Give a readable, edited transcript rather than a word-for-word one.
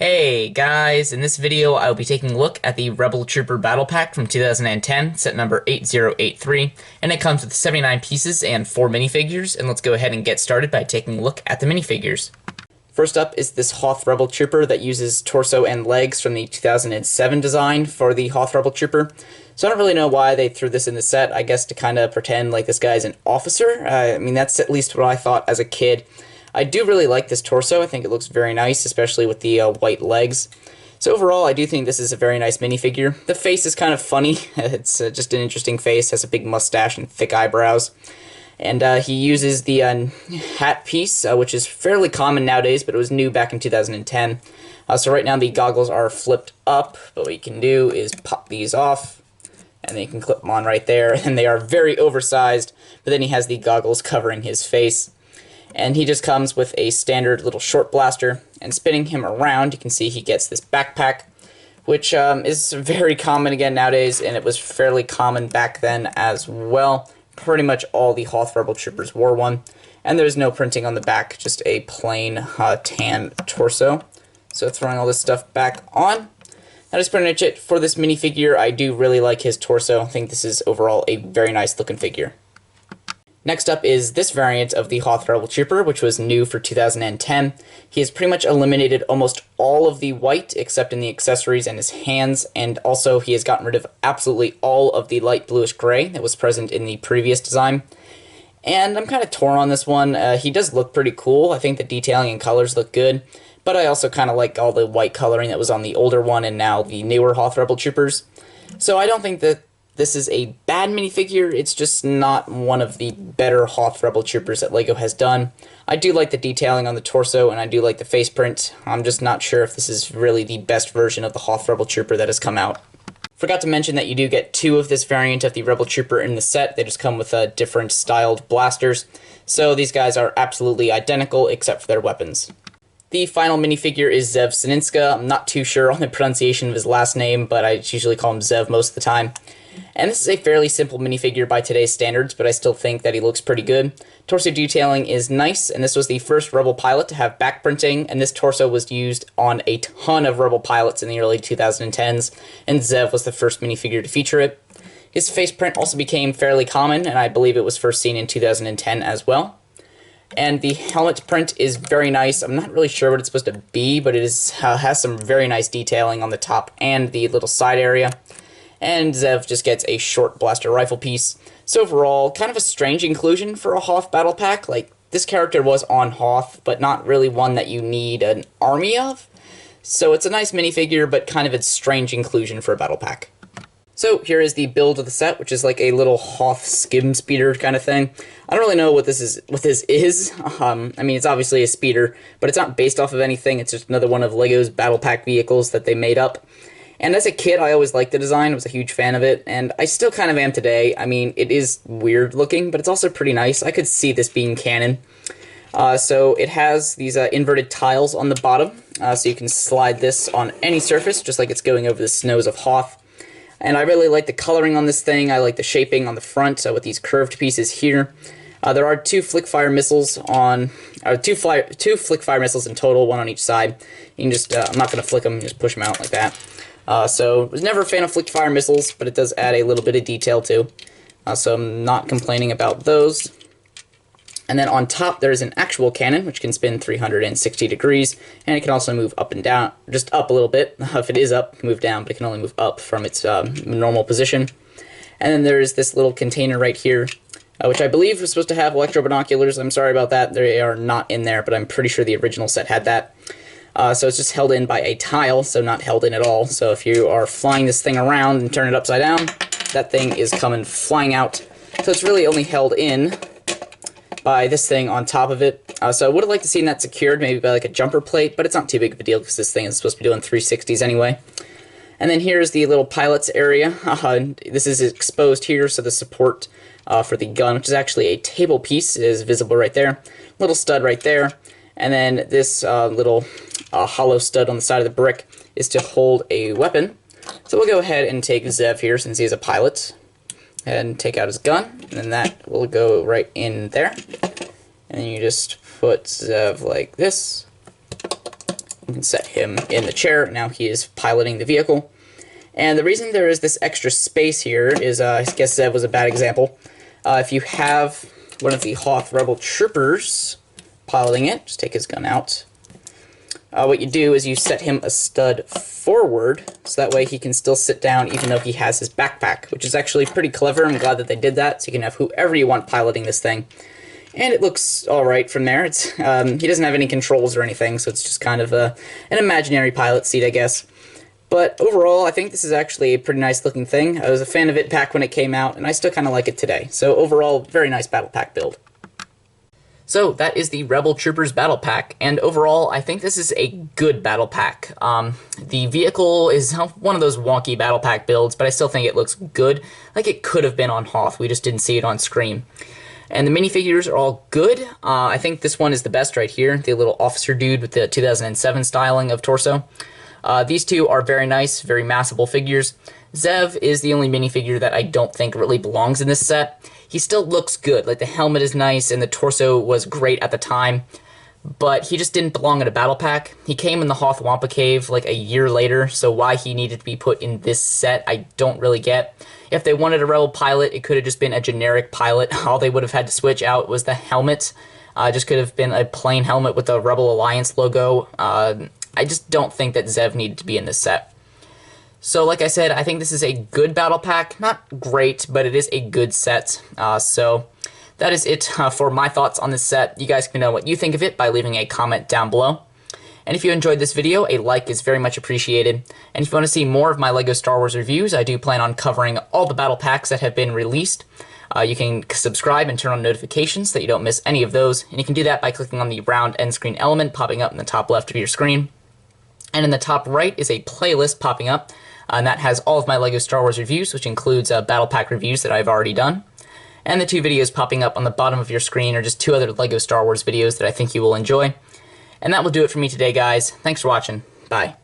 Hey guys, in this video I will be taking a look at the Rebel Trooper Battlepack from 2010, set number 8083, and it comes with 79 pieces and 4 minifigures, and let's go ahead and get started by taking a look at the minifigures. First up is this Hoth Rebel Trooper that uses torso and legs from the 2007 design for the Hoth Rebel Trooper. So I don't really know why they threw this in the set, I guess to kind of pretend like this guy's an officer. I mean, that's at least what I thought as a kid. I do really like this torso. I think it looks very nice, especially with the white legs. So overall, I do think this is a very nice minifigure. The face is kind of funny. It's just an interesting face, has a big mustache and thick eyebrows. And he uses the hat piece, which is fairly common nowadays, but it was new back in 2010. So right now the goggles are flipped up, but what you can do is pop these off, and then you can clip them on right there, and they are very oversized, but then he has the goggles covering his face. And he just comes with a standard little short blaster, and spinning him around, you can see he gets this backpack, which is very common again nowadays, and it was fairly common back then as well. Pretty much all the Hoth Rebel Troopers wore one, and there's no printing on the back, just a plain tan torso. So throwing all this stuff back on, that is pretty much it for this minifigure. I do really like his torso. I think this is overall a very nice looking figure. Next up is this variant of the Hoth Rebel Trooper, which was new for 2010. He has pretty much eliminated almost all of the white, except in the accessories and his hands, and also he has gotten rid of absolutely all of the light bluish gray that was present in the previous design. And I'm kind of torn on this one. He does look pretty cool. I think the detailing and colors look good, but I also kind of like all the white coloring that was on the older one and now the newer Hoth Rebel Troopers. So I don't think that this is a bad minifigure, it's just not one of the better Hoth Rebel Troopers that LEGO has done. I do like the detailing on the torso, and I do like the face print. I'm just not sure if this is really the best version of the Hoth Rebel Trooper that has come out. Forgot to mention that you do get 2 of this variant of the Rebel Trooper in the set. They just come with different styled blasters. So these guys are absolutely identical except for their weapons. The final minifigure is Zev Sininska. I'm not too sure on the pronunciation of his last name, but I usually call him Zev most of the time. And this is a fairly simple minifigure by today's standards, but I still think that he looks pretty good. Torso detailing is nice, and this was the first Rebel pilot to have back printing, and this torso was used on a ton of Rebel pilots in the early 2010s, and Zev was the first minifigure to feature it. His face print also became fairly common, and I believe it was first seen in 2010 as well. And the helmet print is very nice. I'm not really sure what it's supposed to be, but it has some very nice detailing on the top and the little side area. And Zev just gets a short blaster rifle piece. So overall, kind of a strange inclusion for a Hoth battle pack. Like, this character was on Hoth, but not really one that you need an army of. So it's a nice minifigure, but kind of a strange inclusion for a battle pack. So here is the build of the set, which is like a little Hoth skim speeder kind of thing. I don't really know what this is. I mean, it's obviously a speeder, but it's not based off of anything. It's just another one of LEGO's battle pack vehicles that they made up. And as a kid, I always liked the design. I was a huge fan of it, and I still kind of am today. I mean, it is weird looking, but it's also pretty nice. I could see this being canon. So it has these inverted tiles on the bottom, so you can slide this on any surface, just like it's going over the snows of Hoth. And I really like the coloring on this thing. I like the shaping on the front with these curved pieces here. There are 2 flick-fire missiles on, two flick-fire missiles in total, 1 on each side. You can just, I'm not going to flick them, just push them out like that. So I was never a fan of flick-fire missiles, but it does add a little bit of detail too. So I'm not complaining about those. And then on top there is an actual cannon, which can spin 360 degrees, and it can also move up and down, just up a little bit. If it is up, it can move down, but it can only move up from its normal position. And then there's this little container right here, which I believe was supposed to have electro binoculars. I'm sorry about that, they are not in there, but I'm pretty sure the original set had that. So it's just held in by a tile, so not held in at all. So if you are flying this thing around and turn it upside down, that thing is coming flying out. So it's really only held in by this thing on top of it. So I would have liked to see that secured, maybe by like a jumper plate, but it's not too big of a deal because this thing is supposed to be doing 360s anyway. And then here's the little pilot's area. This is exposed here, so the support for the gun, which is actually a table piece, is visible right there. Little stud right there. And then this little hollow stud on the side of the brick is to hold a weapon. So we'll go ahead and take Zev here, since he's a pilot, and take out his gun, and then that will go right in there. And then you just put Zev like this, You can set him in the chair. Now he is piloting the vehicle. And the reason there is this extra space here is, I guess Zev was a bad example. If you have one of the Hoth Rebel Troopers piloting it, just take his gun out. What you do is you set him a stud forward, so that way he can still sit down even though he has his backpack, which is actually pretty clever. I'm glad that they did that, so you can have whoever you want piloting this thing. And it looks alright from there. It's he doesn't have any controls or anything, so it's just kind of an imaginary pilot seat, I guess. But overall, I think this is actually a pretty nice looking thing. I was a fan of it back when it came out, and I still kind of like it today. So overall, very nice battle pack build. So that is the Rebel Troopers Battle Pack, and overall, I think this is a good battle pack. The vehicle is one of those wonky battle pack builds, but I still think it looks good, like it could have been on Hoth. We just didn't see it on screen. And the minifigures are all good. I think this one is the best right here, the little officer dude with the 2007 styling of torso. These two are very nice, very massable figures. Zev is the only minifigure that I don't think really belongs in this set. He still looks good, like the helmet is nice and the torso was great at the time, but he just didn't belong in a battle pack. He came in the Hoth Wampa Cave like a year later, so why he needed to be put in this set, I don't really get. If they wanted a Rebel pilot, it could have just been a generic pilot. All they would have had to switch out was the helmet. Just could have been a plain helmet with the Rebel Alliance logo. I just don't think that Zev needed to be in this set. So like I said, I think this is a good battle pack. Not great, but it is a good set. So that is it for my thoughts on this set. You guys can know what you think of it by leaving a comment down below. And if you enjoyed this video, a like is very much appreciated. And if you want to see more of my LEGO Star Wars reviews, I do plan on covering all the battle packs that have been released. You can subscribe and turn on notifications so that you don't miss any of those. And you can do that by clicking on the round end screen element popping up in the top left of your screen. And in the top right is a playlist popping up, and that has all of my LEGO Star Wars reviews, which includes battle pack reviews that I've already done. And the two videos popping up on the bottom of your screen are just two other LEGO Star Wars videos that I think you will enjoy. And that will do it for me today, guys. Thanks for watching. Bye.